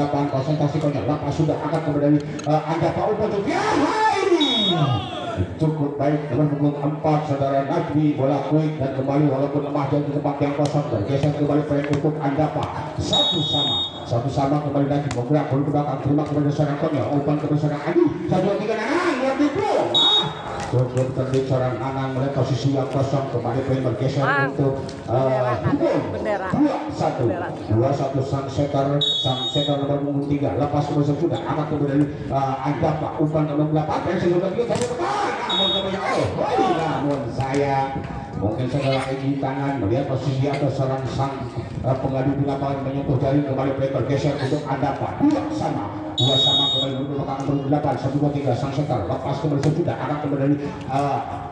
8 konsentrasi konyol lepas sudah akan kembali Anda Pak untuk ya cukup baik dengan punggung 4 saudara Najmi bola quick dan kembali walaupun lemah dan di tempat yang kosong bergeser kembali baik untuk Anda Pak satu sama kembali lagi bergerak ke belakang terima kepada seorang konyol umpan kepada seorang Adi 1 2 3 Nanang luar di cukup terdik seorang Nanang melihat posisi yang kosong kembali pengen bergeser untuk bendera 2-1 sang setter nomor punggung 3 lepas kemudian sudah akan kembali Anda Pak umpan nomor 8 yang sudah 3 namun saya mungkin setelah ini tangan melihat posisi atau seorang sang pengadu di lapangan menyentuh jaring kembali play bergeser untuk Anda Pak dua sama kembali untuk belakang nomor 8 1 2 3 sang setter lepas kembali sudah akan kembali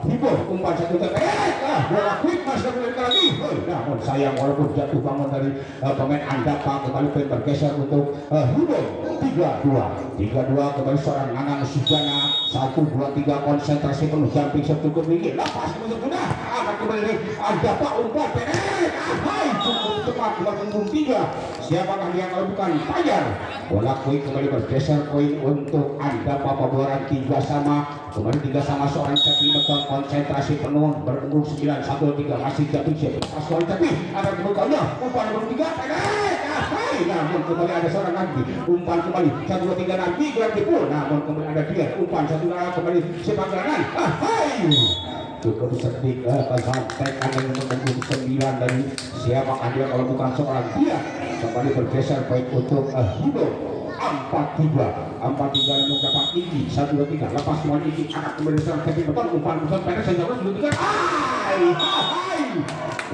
hibur umpan 1 bola quick masih kembali lagi namun sayang walaupun jatuh bangun dari pemain Anda Pak kembali play bergeser untuk hibur 3-2 kembali seorang Nanang Sujana 1 2 3 konsentrasi penuh jumping cukup tinggi lepas sudah akan kembali Anda Pak umpan cukup cepat punggung 3 siapakah yang kalau bukan Fajar bola quick kembali bergeser poin untuk Anda Pak peboran 3 sama kembali 3 sama seorang Cepi beton konsentrasi penuh berpunggung 9 1 3 masih Cepi pas seorang Cepi akan kembali umpan nomor 3 namun kembali ada seorang nanti umpan kembali 1 2 3 nanti gerak dipul namun kembali ada dia umpan 1 2 kembali sepak kanan cukup sedikit kesantekan dengan punggung 9 dari siapakah dia kalau bukan seorang dia kembali bergeser baik untuk hidup 4-3 namun dapat tinggi 1 2 3 lepas semua tinggi akan kembali seorang Cepi beton umpan besar pendek sejauh 1 2 3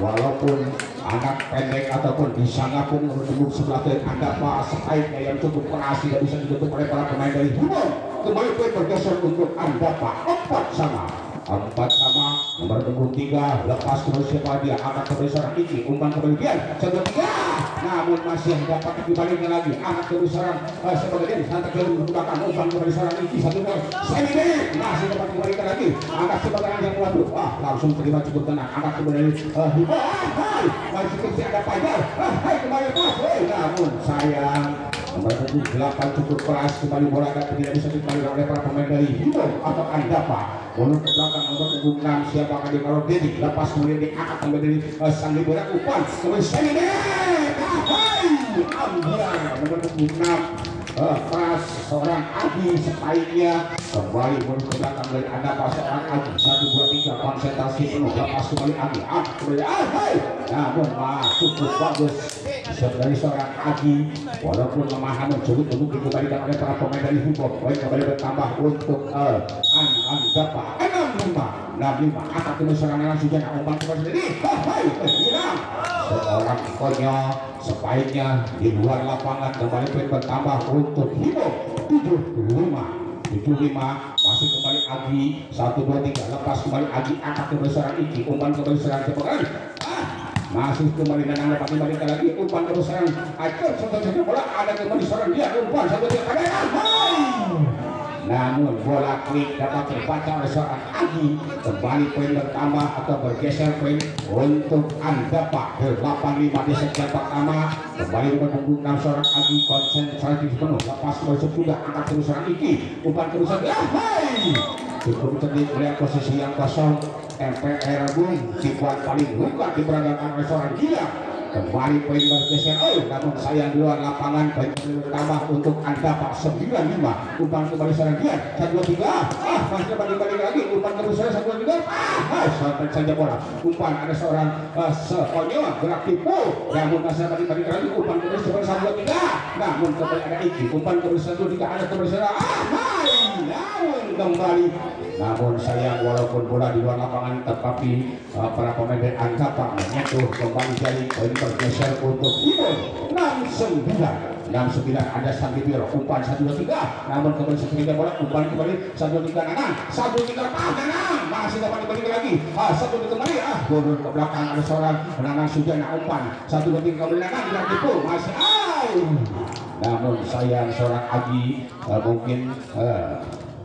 walaupun anak pendek ataupun bisa ngapung menunggu sebelah kiri Anda Pak sebaiknya yang cukup keras tidak bisa ditutup oleh para pemain dari Hibon kembali poin bergeser untuk Anda Pak 4 sama nomor punggung 3 lepas kembali siapa dia akan kembali seorang tinggi umpan kemudian 1 3 namun masih dapat dibalikan lagi akan kembali seorang sebagian santai ke belakang umpan kembali seorang tinggi 1 2 masih dapat dibalikan lagi akan sebagian yang waduh langsung terima cukup tenang akan kembali Hibon masih kecil ada Fajar kembali pas namun sayang nomor 8 cukup keras kembali bola dan tidak bisa dikembalikan oleh para pemain dari Hibon atau Anda Pak bola ke belakang nomor 6 siapakah dia kalau Dedi lepas kemudian diangkat kembali dari sang liburan umpan kembali Seni ambilan nomor 6 keras seorang Adi sebaiknya kembali bola ke belakang dari Anda Pak seorang Adi 1 2 3 konsentrasi penuh lepas kembali Adi kembali namun cukup bagus dari seorang Adi walaupun lemah namun cukup untuk dikembalikan oleh para pemain dari Hibon poin kembali bertambah untuk Anda Pak 65 akan kembali seorang langsung jangan umpan kepada sendiri seorang konyol sebaiknya di luar lapangan kembali poin bertambah untuk Hibon 75 masih kembali Agi 1 2 3 lepas kembali Agi akan kembali seorang Iki umpan kembali seorang cepat masih kembali dan dapat dibalikan lagi umpan kembali seorang Acer satu bola ada kembali seorang dia umpan 1 2 namun bola quick dapat terbaca oleh seorang Agi kembali poin bertambah atau bergeser poin untuk Anda Pak 85 di set pertama kembali berpunggung 6 seorang Agi konsentrasi penuh lepas kembali sudah angkat terus seorang Iki umpan terus cukup cerdik melihat posisi yang kosong MPR Bung dibuat paling bukan diberangkatkan oleh seorang gila kembali poin bergeser namun sayang di luar lapangan poin bertambah untuk Anda Pak 95 umpan kembali seorang dia 1 2 3 masih dapat dibalik lagi umpan kembali seorang 1 2 3 sampai saja bola umpan ada seorang sekonyol gerak tipu namun masih dapat dibalik lagi umpan kembali seorang 1 2 3 namun kembali ada Iki umpan kembali 1 2 3 ada kembali seorang namun kembali namun sayang walaupun bola di luar lapangan tetapi para pemain dari Anda Pak menyentuh kembali jadi poin bergeser untuk Hibon 69 ada Sandi Biro umpan 1 2 3 namun kembali seketika bola umpan kembali 1 2 3 Nanang 1 2 3 Nanang masih dapat dibalik lagi 1 2 kembali bola ke belakang ada seorang Nanang Sujana umpan 1 2 3 kembali Nanang tidak tipu masih namun sayang seorang Agi mungkin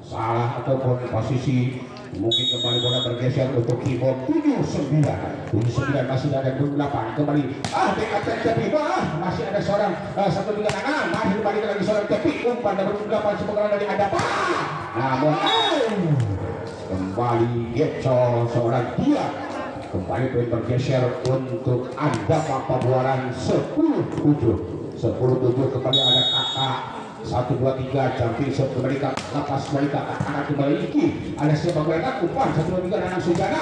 salah ataupun posisi mungkin kembali kembali bola bergeser untuk keyboard 79 masih ada 28 kembali dekat tepi masih ada seorang 136 masih kembali lagi seorang tepi umpan nomor 28 semoga dari Andapa namun kembali gecol seorang dia kembali bergeser untuk Andapa Pabuaran 10-7 kembali ada kakak 1, 2, 3 jumping shot kembali ke lepas kembali ke anak kembali Iki ada siapa mereka umpan 1, 2, 3 Nanang Sujana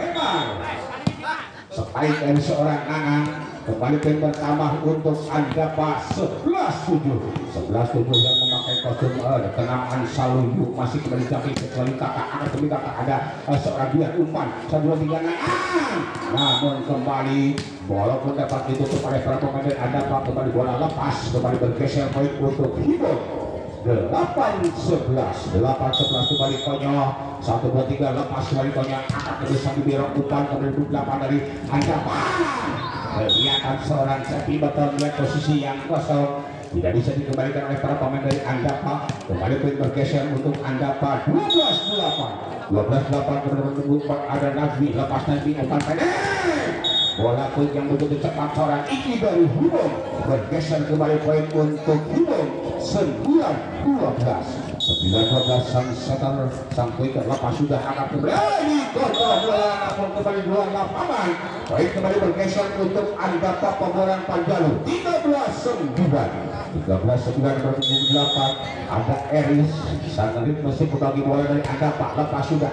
lebar sepaik dari seorang Nanang kembali poin bertambah untuk Andapa 11-7 yang memakai kostum kenamaan Saluyuk masih kembali jumping kecuali kakak anak kembali kakak ada seorang dia umpan 1, 2, 3 Nanang namun kembali walaupun dapat ditutup oleh para pemain Andapa kembali bola lepas kembali bergeser poin untuk Hibon 8-11 kembali konyol 1, 2, 3 lepas kembali konyol angkat terus sambil birok umpan kembali 28 dari Andapa kelihatan seorang Sepi betul melihat posisi yang kosong tidak bisa dikembalikan oleh para pemain dari Andapa kembali poin bergeser untuk Andapa 12-8 kemudian ada Nazmi lepas Nazmi umpan pendek bola poin yang begitu cepat seorang Iki dari Hubung bergeser kembali poin untuk Hubung 9-12 sang setter sang poin lepas sudah angkat kembali namun kembali luar lapangan poin kembali bergeser untuk Andapa Pabuaran Panjalu 13-9 ada Eris sang ritme bagi bola dari Andapa lepas sudah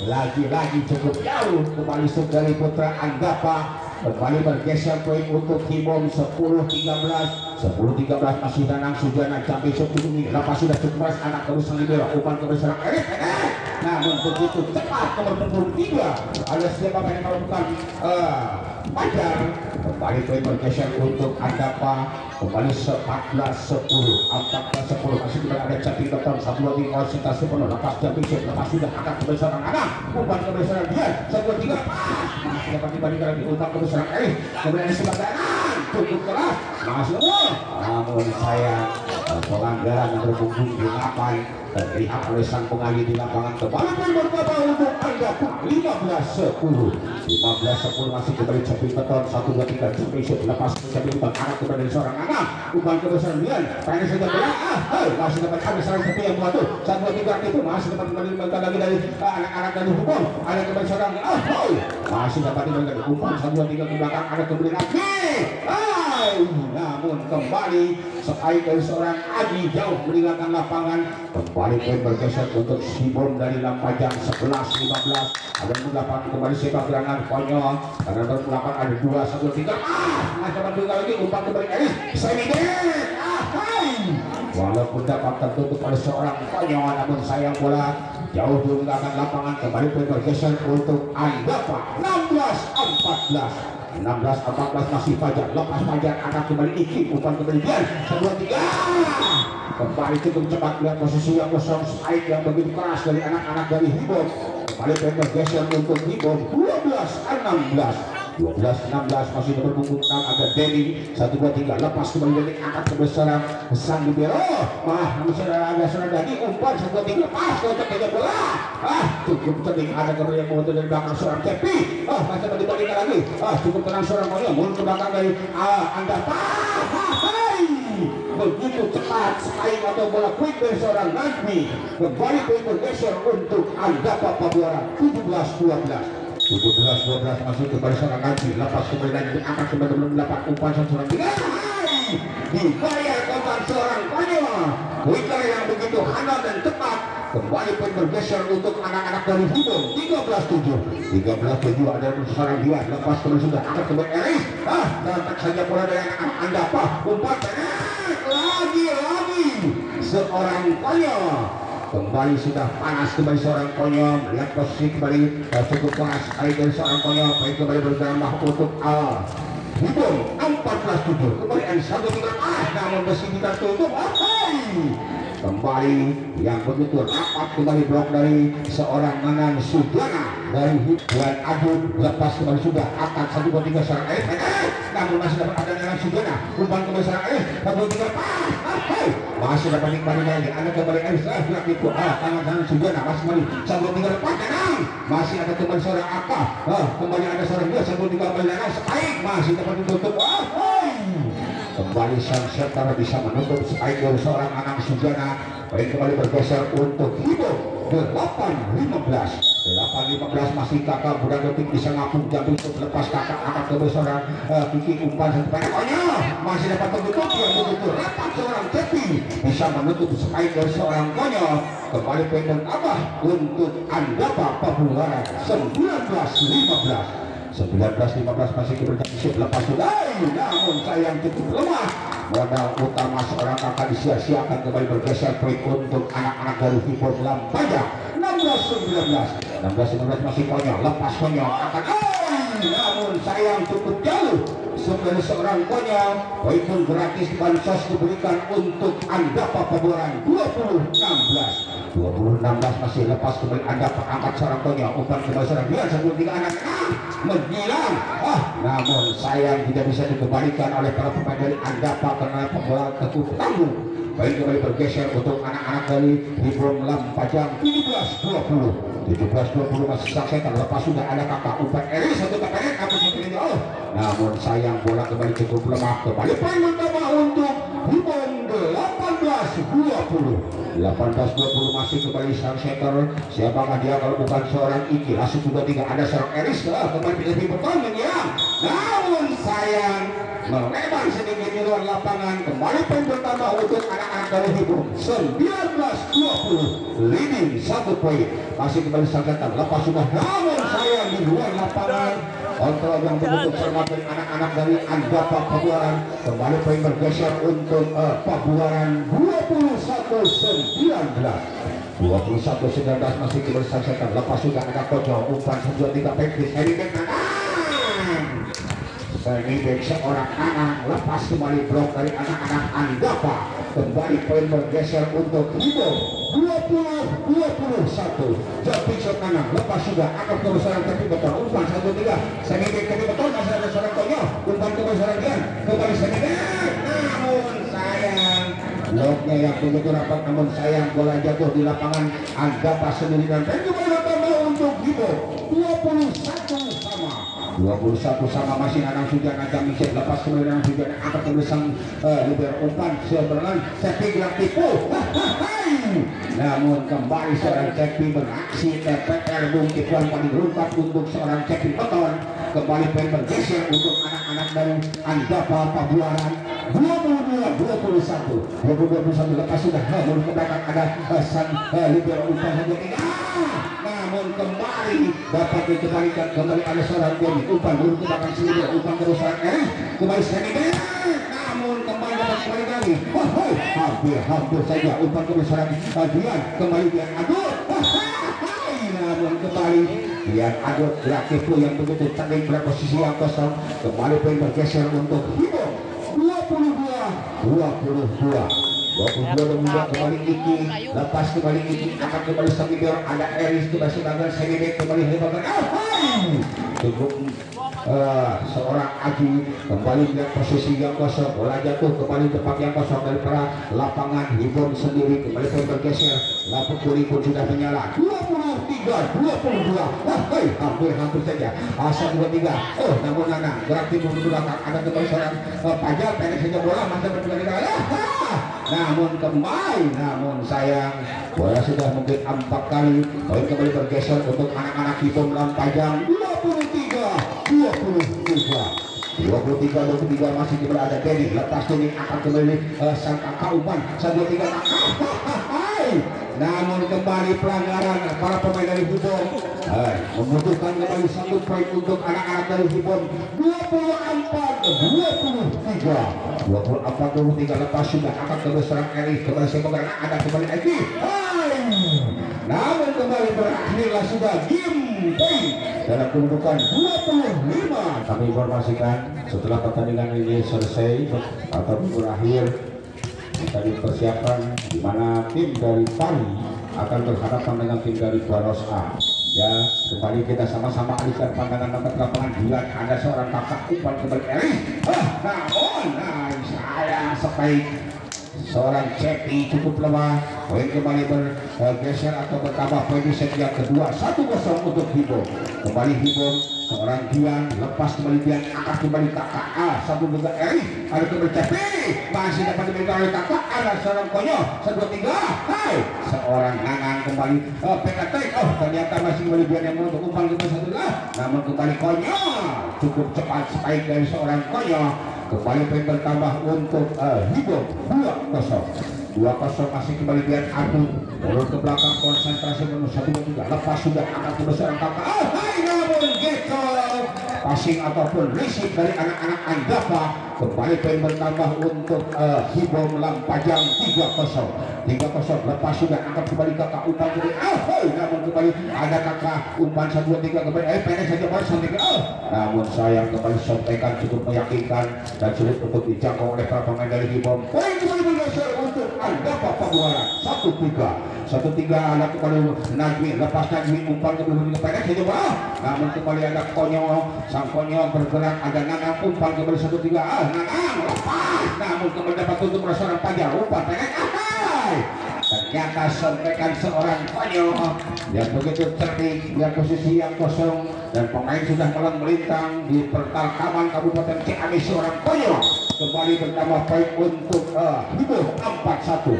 lagi-lagi cukup jauh kembali dari putra Andapa kembali bergeser poin untuk Hibom 10-13 masih Nanang Sujana Jambi Sukuni lepas sudah cukup keras anak terus libero umpan kebesaran Eris namun begitu cepat nomor 23 ada siapa yang melakukan Pajar kembali poin bergeser untuk Andapa kembali 14-10 masih kita ada Capi Beton 1, 2, 3 konsentrasi penuh lepas Jambi lepas sudah angkat kebesaran anak umpan kebesaran dia 1, 2, 3 masih dapat dibandingkan lagi umpan kebesaran Eris kemudian sebagai cukup keras masih namun saya pelanggaran yang berhubung di lapangan terlihat oleh sang pengalih di lapangan kembali berkata untuk Andapa 15-10 masih kembali Capi Beton 1, 2, 3 Capi lepas Capi Beton anak kepada seorang anak umpan kebesaran dia tanya saja bola masih dapat ada seorang Capi yang buat 1, 2, 3 itu masih dapat kembali lagi dari anak-anak dari hukum ada kembali seorang masih dapat diberikan umpan 1, 2, 3 ke belakang ada kembali lagi namun kembali sepaik dari seorang Adi jauh meninggalkan lapangan kembali poin bergeser untuk Sibon dari Lampajang 11-15 ada 8 kembali sepak gerangan konyol karena nomor 8 ada 2, 1, 3 masih dapat lagi umpan kembali Eris Semidek walaupun dapat tertutup oleh seorang konyol namun sayang bola jauh meninggalkan lapangan kembali poin bergeser untuk Andapa 16-14 masih Fajar lepas Fajar anak kembali Iki umpan kembali dia 1, 2, 3 kembali cukup cepat lihat posisi yang kosong spike yang begitu keras dari anak-anak dari Hibon kembali poin bergeser untuk Hibon 12-16 masih berbungkus 6 ada Denny 1, 2, 3 lepas kembali dari angkat kebesaran sang libero masih ada seorang Dani umpan 1, 2, 3 lepas ke tengah bola cukup sering ada kembali yang mengutuk dari belakang seorang Cepi masih dibalikan lagi cukup tenang seorang Mario mulut ke belakang dari Andapa begitu cepat spike atau bola quick dari seorang Nazmi kembali poin bergeser untuk Andapa Pabuaran 17-12 masih kembali seorang Nazmi lepas kembali lagi diangkat kembali 8 umpan seorang 3 dibayar kontan seorang Panyola winger yang begitu handal dan cepat kembali poin bergeser untuk anak-anak dari Hibon 13-7 ada seorang dia lepas kembali sudah angkat kembali Eris datang saja bola dari anak Andapa umpan lagi seorang konyol kembali sudah panas kembali seorang konyol melihat posisi kembali cukup panas kali dari seorang konyol baik kembali bertambah untuk Hibon 14-7 kembali N1 namun meski kita tutup kembali yang begitu rapat kembali blok dari seorang Nanang Sujana dari Hibon Agung lepas kembali sudah akan 1, 2, 3 seorang namun masih dapat ada dalam Sugana umpan kembali serang Aris satu tiga masih dapat nikmati lagi ada kembali Aris gerak itu tangan Sugana masih kembali satu tiga lepas tenang masih ada kembali seorang apa kembali ada seorang dia satu tiga kembali tenang Spike masih dapat ditutup kembali sang setter bisa menutup Spike dari seorang anak Sugana. Poin kembali bergeser untuk Hibo 8-15 masih kakak budak detik bisa ngapung jatuh untuk lepas kakak akan ke seorang Kiki umpan satu pendeknya masih dapat menutup yang begitu rapat seorang Cepi bisa menutup Spike dari seorang konyol kembali poin abah untuk Andapa Pabularan 19-15 masih berjalan lepas sudah namun sayang cukup lemah modal utama seorang kakak disia-siakan kembali bergeser poin untuk anak-anak dari Hipor Lampaja 16-19 masih konyol lepas konyol akan namun sayang cukup jauh sebenarnya seorang konyol poin pun gratis bansos diberikan untuk Andapa Pabularan 20-16 masih lepas kembali Anda angkat seorang konyol umpan kembali seorang dia sebelum tiga anak menghilang namun sayang tidak bisa dikembalikan oleh para pemain dari Andapa karena pembola teguh tanggung baik kembali bergeser untuk anak-anak dari Hibrom Lampajang 17-20 masih saksetan lepas sudah ada kakak umpan Eri satu kapten namun sayang bola kembali cukup lemah kembali poin utama untuk Hibrom 18-20 masih kembali sang setter siapakah dia kalau bukan seorang Iki langsung juga tiga ada seorang Eris kembali pilih bertanding ya namun sayang melebar sedikit di luar lapangan kembali poin pertama untuk anak-anak dari Hibur 19-20 leading satu poin masih kembali sang setter lepas sudah namun sayang di luar lapangan kontrol yang begitu cermat dari anak-anak dari Andapa Pabularan kembali poin bergeser untuk Pabularan 21-19 masih kembali selesaikan lepas sudah ada kocok umpan 1-2-3 pepis Seni seorang anak lepas kembali blok dari anak-anak Andapa kembali poin bergeser untuk Hibo 20-21 Japi kanan lepas sudah akan ke seorang tapi betul umpan 1-3 Seni tapi betul masih ada seorang konyol umpan ke seorang dia kembali Seni namun sayang bloknya yang begitu rapat namun sayang bola jatuh di lapangan Andapa sendiri dan kembali tambah untuk Hibo 21 sama masih anak Sujana Jamisir lepas kemudian Sujana akan kembali libero umpan sebenarnya Cepi gerak tipu namun kembali seorang Cepi beraksi TPR bungkitan paling rumpat untuk seorang Cepi beton kembali poin bergeser untuk anak-anak dari Andapa Pabularan 22-21 lepas sudah baru ke belakang ada sang libero umpan saja namun kembali dapat dikembalikan kembali ada seorang Demi umpan dulu ke belakang sini umpan kerusakan kembali Seni namun kembali dapat kembali lagi hampir saja umpan kerusakan Dian kembali Dian Adut namun kembali Dian Adut gratis yang begitu cantik berposisi yang kosong kembali poin bergeser untuk Hibo 22 kembali Iki lepas kembali Iki akan kembali Samibir ada Eris kembali sebagai Semibir kembali hebat cukup seorang Aji kembali melihat posisi yang kosong bola jatuh kembali tempat yang kosong dari para lapangan Hibon sendiri kembali bergeser lampu kuning pun sudah menyala 23-22 hampir saja asal 23 namun anak gerak timur ke belakang ada kembali seorang Pajak pendek saja bola masih berkembali namun sayang bola sudah mungkin 4 kali poin kembali bergeser untuk anak-anak Hibon Lampajang 23 masih berada Kenny lepas Kenny akan kembali sang kakak umpan 1-2-3 namun kembali pelanggaran para pemain dari Hibon membutuhkan kembali 1 poin untuk anak-anak dari Hibon 24-23 lepas sudah akan kembali serang Eris kembali semoga ada kembali Eki namun kembali berakhirlah sudah game poin dalam kedudukan 25 kami informasikan setelah pertandingan ini selesai atau berakhir kita dipersiapkan di mana tim dari Pari akan berhadapan dengan tim dari Baros A Ya, kembali kita sama-sama alihkan pandangan ke lapangan. Bila ada seorang kakak umpan kembali Eris. Namun, saya sebaik seorang Cepi cukup lemah. Poin kembali bergeser atau bertambah poin di set yang kedua. 1-0 untuk Hibom. Kembali Hibom. Seorang Dian lepas kembali Dian angkat kembali kakak satu juga Eris ada kembali Cepi masih dapat diberikan oleh kakak ada seorang Konyo 1-2-3 hai seorang Nanang kembali PKT ternyata masih kembali Dian yang untuk umpan kembali satu namun kembali Konyo cukup cepat spike dari seorang Konyo kembali poin bertambah untuk Hibom 2-0 masih kembali Dian Adu turun ke belakang konsentrasi menurut 1-2-3 lepas sudah angkat ke besar kakak hai namun gitu passing ataupun receive dari anak-anak Andapa kembali poin bertambah untuk Hibom Lampajang 3-0 lepas sudah angkat kembali kakak umpan jadi namun kembali ada kakak umpan 1-2-3 kembali pendek saja baru sampai namun sayang kembali sampaikan cukup meyakinkan dan sulit untuk dijangkau oleh para pemain dari Hibom poin kembali bergeser untuk Andapa Pabuaran 1-3 anak kembali Najmi lepas Najmi umpan kembali pendek saja namun kembali ada Konyo sang Konyo bergerak ada Nanang umpan kembali 1-3 Nanang lepas namun kembali dapat tutup seorang Pajar umpan pendek ternyata sampaikan seorang Konyo yang begitu cerdik dia posisi yang kosong dan pemain sudah malang melintang di pertakaman Kabupaten Ciamis seorang Konyo kembali bertambah poin untuk Hibom 4-1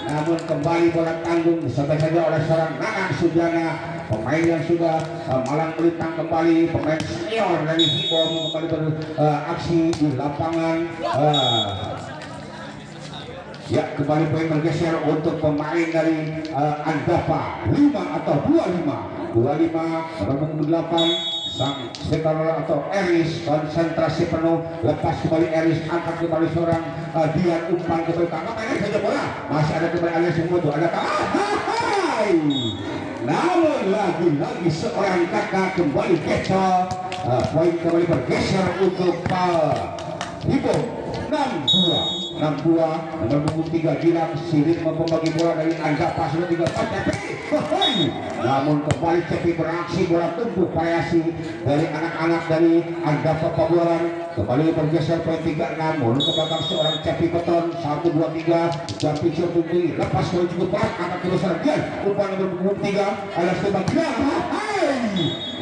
namun kembali bola tanggung disampai saja oleh seorang Nanang Sujana pemain yang sudah malang melintang kembali pemain senior dari Hibom kembali beraksi di lapangan ya kembali poin bergeser untuk pemain dari Andapa 5 atau 25 nomor 8 sang sekarang atau Eris konsentrasi penuh lepas kembali Eris angkat kembali seorang Dian umpan kembali tangkap ini saja bola masih ada kembali alias semua tuh ada namun lagi-lagi seorang kakak kembali kecoh poin kembali bergeser untuk Hibom 6-2 nomor punggung 3 Gilang Sirik membagi bola dari Andapa sudah 3 Cepi namun kembali Cepi beraksi bola tumbuh variasi dari anak-anak dari Andapa Pabuaran kembali bergeser poin 3 namun ke belakang seorang Cepi Beton 1-2-3 Cepi tumbuh lepas poin cukup berat angkat ke besar Dian umpan nomor punggung 3 alias tembak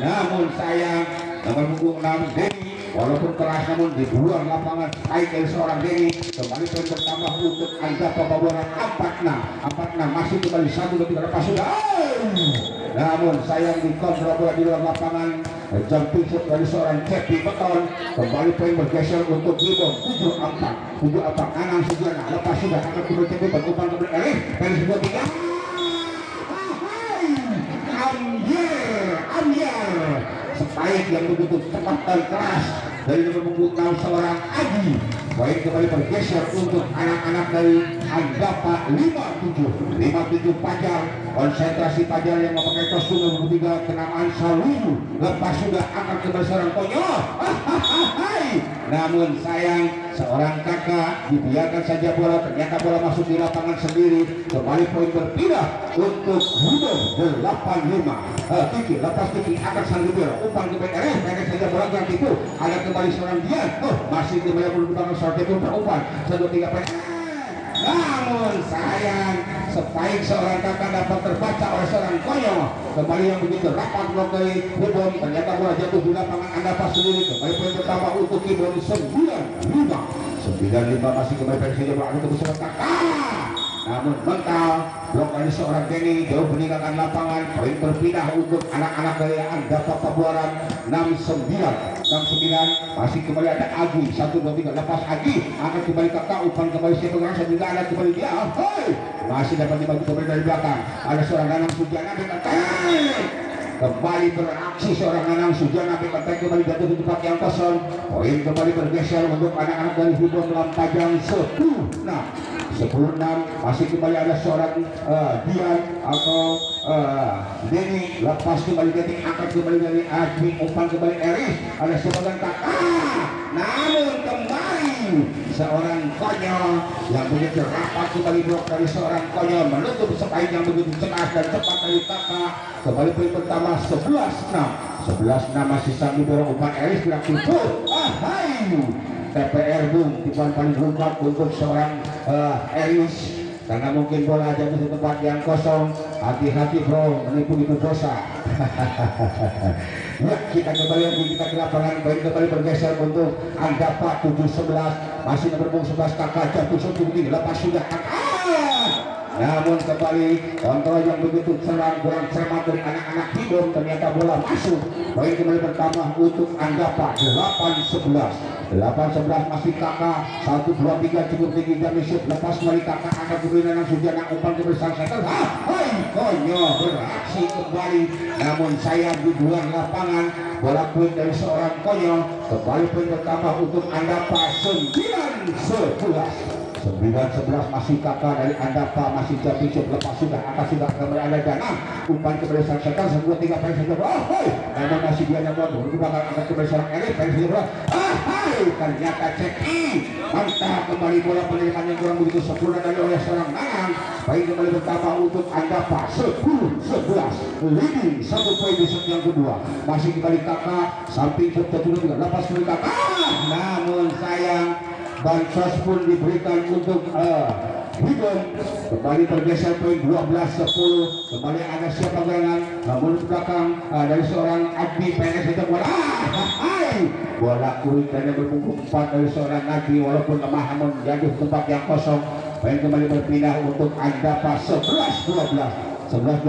namun sayang nomor punggung 6 Denny walaupun keras namun di luar lapangan baik dari seorang Denny kembali poin bertambah untuk Andapa Pabuaran 4-6 masih kembali 1-2-3 lepas sudah namun sayang di kontrol bola di luar lapangan jumping shot dari seorang Cepi Beton kembali poin bergeser untuk Hibom 7-4 Nanang Sujana lepas sudah akan kembali Cepi berumpan kembali Eris dari 2-3 Amir spike yang begitu cepat dan keras dari nomor punggung 6 seorang Adi poin kembali bergeser untuk anak-anak dari Andapa 57 Pajar konsentrasi Pajar yang memakai kostum nomor 3 kenamaan Saluyu lepas sudah akan kembali seorang Konyo namun sayang seorang kakak dibiarkan saja bola ternyata bola masuk di lapangan sendiri kembali poin berpindah untuk Hibom 8-5 Tiki lepas Tiki akan Sanggubir umpan ke PRS pendek saja bola yang itu ada kembali seorang Dian masih kembali berumpan seorang Tiki berumpan 1-3 PRS namun sayang sebaik seorang kakak dapat terbaca oleh seorang Konyo kembali yang begitu rapat blok dari Hibom ternyata bola jatuh di lapangan Andapa sendiri kembali poin bertambah untuk Hibom 9-5 masih kembali presiden berada ke besar kakak namun mental blok dari seorang Denny jauh meninggalkan lapangan poin berpindah untuk anak-anak dari Andapa Pabuaran 6-9 masih kembali ada Agi 1-2-3 lepas Agi akan kembali kakak umpan kembali siapa orang sehingga ada kembali dia masih dapat dibantu kembali dari belakang ada seorang Nanang Sujana kembali beraksi seorang Nanang Sujana kembali jatuh di tempat yang kosong poin kembali bergeser untuk anak-anak dari Hibom Lampajang 10-6 masih kembali ada seorang Dian atau Denny lepas kembali Denny angkat kembali dari Admi umpan kembali Eris ada sebagian kakak namun kembali seorang konyol yang begitu rapat kembali blok dari seorang konyol menutup sepain yang begitu cerdas dan cepat dari kakak. Kembali poin pertama 11-6 masih sambil dorong umpan Eris gerak tutup. TPR Bung tipuan paling lengkap untuk seorang Eris karena mungkin bola jatuh di tempat yang kosong. Hati-hati bro, menipu itu dosa. Ya, kita kembali lagi kita ke lapangan. Poin kembali bergeser untuk Andapa 7-11 masih nomor 11 kakak jatuh tinggi lepas sudah namun kembali kontrol yang begitu serang kurang cermat dari anak-anak Hibom, ternyata bola masuk. Poin kembali pertama untuk Andapa 8-11 masih kakak 1-2-3 cukup tinggi dan shoot lepas kembali kakak angkat kebenaran Sujana umpan ke besar center. Konyol beraksi kembali namun sayang di luar lapangan. Bola poin dari seorang konyol. Kembali poin pertama untuk Andapa 9-11 masih kakak dari Andapa masih jatuh shoot lepas sudah atas sudah kembali ada dana umpan ke besar center sebuah 3 poin saja. Namun masih dia yang bodoh bakal angkat ke besar Erik ternyata ceki mantap kembali bola penerimaan yang kurang begitu sempurna dari oleh seorang Nanang. Baik kembali pertama untuk Andapa 10-11 leading 1 poin di set yang kedua. Masih kembali kakak samping jatuh juga lepas kembali kakak namun sayang bansos pun diberikan untuk Hibom. Kembali bergeser poin 12-10 kembali ada siapa gerangan namun belakang dari seorang Abdi PNS itu bola kulit dan berbungkuk 4 dari seorang Nadi walaupun lemah namun jatuh tempat yang kosong. Poin kembali berpindah untuk Andapa 11-12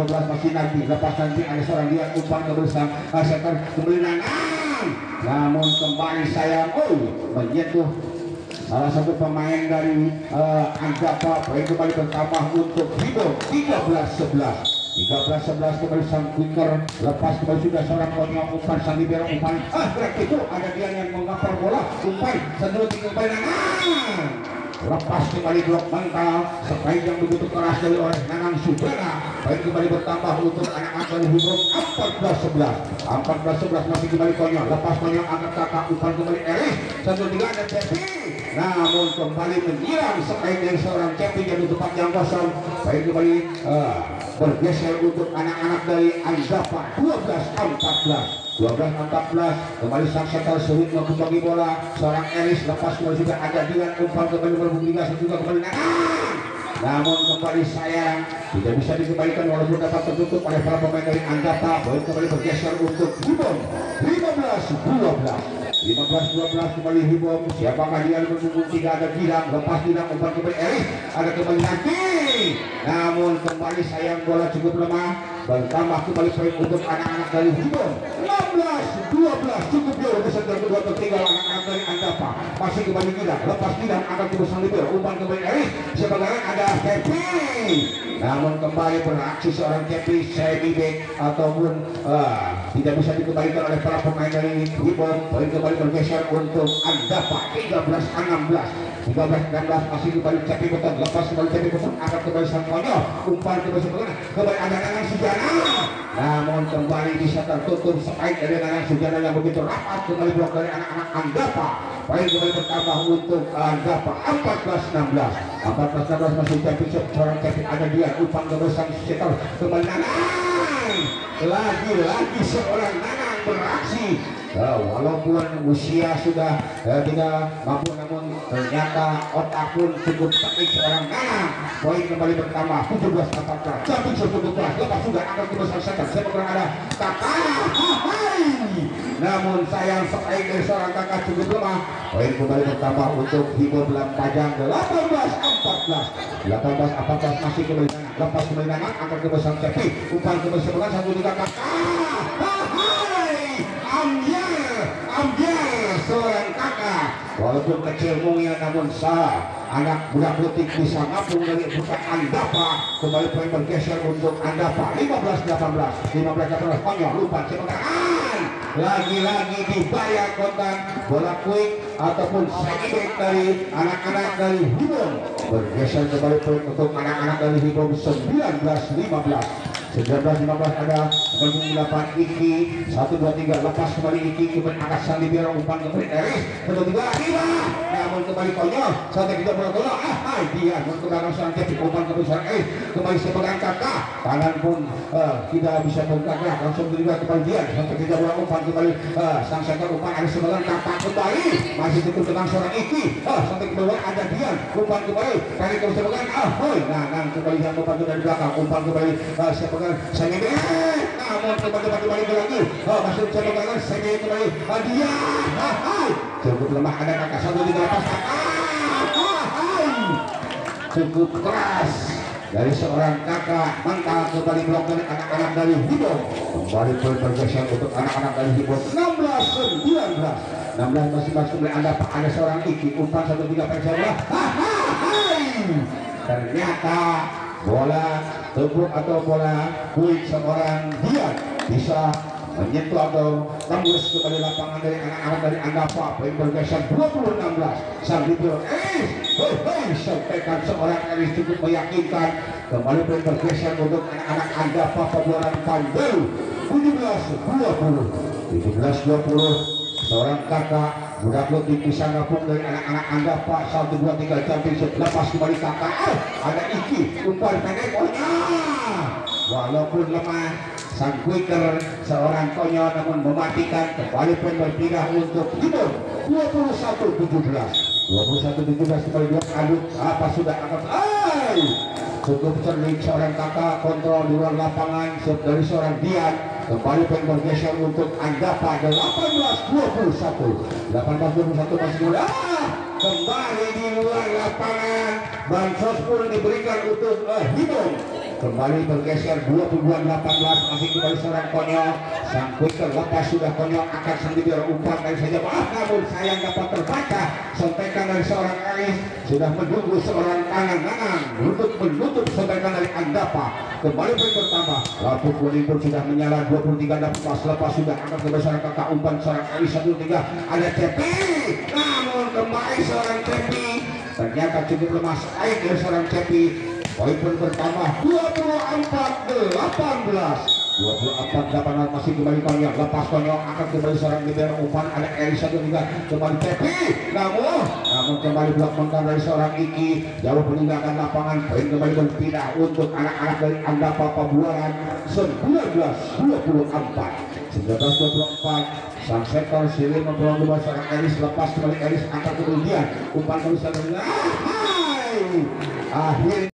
masih Nadi lepas nanti ada seorang dia umpan ke belakang setan kembali Nanang namun kembali sayang menyentuh salah satu pemain dari Andapa. Poin kembali pertama untuk Hibom 13-11 kembali sang quicker lepas kembali sudah seorang konyol umpan sang libero umpan gerak itu ada dia yang mengapar bola umpan sedulur tinggal kembali Nanang lepas kembali blok mental sepain yang begitu keras dari oleh Nanang Sujana. Poin kembali bertambah untuk anak-anak dari Hibom 14-11 masih kembali konyol lepas konyol angkat kakak umpan kembali Eris 1-3 ada Cepi namun kembali menyiram sepain dari seorang Cepi jadi tempat yang kosong. Poin kembali bergeser untuk anak-anak dari Andapa 12-14 kembali sang setel sulit membagi bola seorang Eris lepas kembali juga ada Dilan umpan kembali berbunga juga kembali namun kembali sayang tidak bisa dikembalikan walaupun dapat tertutup oleh para pemain dari Andapa. Poin kembali bergeser untuk Hibom 15-12 kembali Hibom. Siapakah dia berbunga 3 ada Dilan lepas Dilan umpan kembali Eris ada kembali nanti namun kembali sayang bola cukup lemah. Bertambah kembali poin untuk anak-anak dari Hibom 16-12 cukup jauh di set kedua tertinggal anak-anak dari Andapa. Masih kembali tidak lepas tidak akan terus libero umpan kembali Eris sebagai ada Kepi namun kembali beraksi seorang Kepi semi-back ataupun tidak bisa dikembalikan oleh para pemain dari Hibom. Poin kembali bergeser untuk Andapa 13-16 masih kembali Cepi beton lepas kembali Cepi beton akan kembali sang konyol umpan kembali ada Nanang Sujana namun kembali bisa tertutup sepain dari Nanang Sujana yang begitu rapat kembali blok dari anak-anak Andapa. Poin kembali bertambah untuk Andapa 14-16 masih Cepi seorang Cepi ada dia umpan kembali sang setel kembali Nanang lagi seorang Nanang beraksi. Walaupun usia sudah tidak mampu namun ternyata otak pun cukup teknik seorang Nanang. Poin kembali pertama 17-14 jatuh cukup keras lepas sudah akan kebesar setan sekarang ada kakak namun sayang sepain dari seorang kakak cukup lemah. Poin kembali pertama untuk Hibom Pajang 18-14 masih kembali Nanang lepas kembali Nanang akan kebesar Cepi umpan kebesar 1-3 kakak ambil seorang kakak walaupun kecil mungil namun sah anak budak putih bisa ngapung dari bukan Andapa. Kembali poin bergeser untuk Andapa 15-18 konyol lupa cepetan lagi-lagi dibayar kontan bola quick ataupun sakit dari anak-anak dari Hibom. Bergeser kembali poin untuk anak-anak dari Hibom 19-15 ada melakukan Iki 1 2 3 lepas kembali Iki kembali angkat sang libero umpan kembali Eris 1 2 5 namun kembali konyol sampai tidak bola dia menggunakan sang Cepi umpan kembali sang Eris kembali sebagai kakak kanan pun tidak bisa bergerak langsung juga kembali dia sampai tidak bola umpan kembali sang center umpan Eris sebagai kakak kembali masih cukup dengan seorang Iki sampai kedua ada dia umpan kembali kali kembali sebagai nah kembali yang umpan dari belakang umpan kembali sebagai sang namun kembali lagi masuk sebagai sang kembali dia cukup lemah ada kakak 1 3 lepas cukup keras dari seorang kakak mangkal kembali blok dari anak-anak dari Hibon kembali bergeser untuk anak-anak dari Hibon 16-19 masing-masing kembali ada seorang Iki umpan 1 3 persebelah ternyata bola tepuk atau bola kuit seorang dia bisa menyentuh atau tembus kepada lapangan dari anak-anak dari Andapa bergeser 20-16 sang libero sampaikan seorang Eris cukup meyakinkan kembali bergeser untuk anak-anak Andapa Pabuaran Panderu 17-20 seorang kakak budak letih bisa ngapung dari anak-anak Andapa 1 2 3 championship lepas kembali kakak ada Iki umpan pendek walaupun lemah sang quicker seorang konyol namun mematikan kembali pun berpindah untuk Hibon 21-17 kembali dua aduk apa sudah akan cukup cerdik seorang kakak kontrol di luar lapangan dari seorang Dian kembali pun bergeser untuk Andapa 18-21 masih muda kembali di luar lapangan bansos pun diberikan untuk Hibon kembali bergeser 22-18 masih kembali seorang konyol sang quicker lepas sudah konyol akan sang libero umpan dari saja namun sayang dapat terbaca sampaikan dari seorang Aris sudah menunggu seorang tangan untuk menutup sampaikan dari Andapa kembali bertambah lampu kuning pun sudah menyala 23-16 lepas sudah akan kembali seorang kakak umpan seorang Aris 1-3 ada Cepi namun kembali seorang Cepi ternyata cukup lemas air dari seorang Cepi poin pun bertambah 24-18 masih kembali konyol lepas konyol akan kembali seorang libero umpan ada Eris 1-3 kembali Cepi namun kembali blok mengkar dari seorang Iki jauh meninggalkan lapangan poin kembali berpindah untuk anak-anak dari Andapa Pabuaran 19-24 sang sektor sili memperoleh seorang Eris lepas kembali Eris angkat kemudian umpan kembali seorang akhir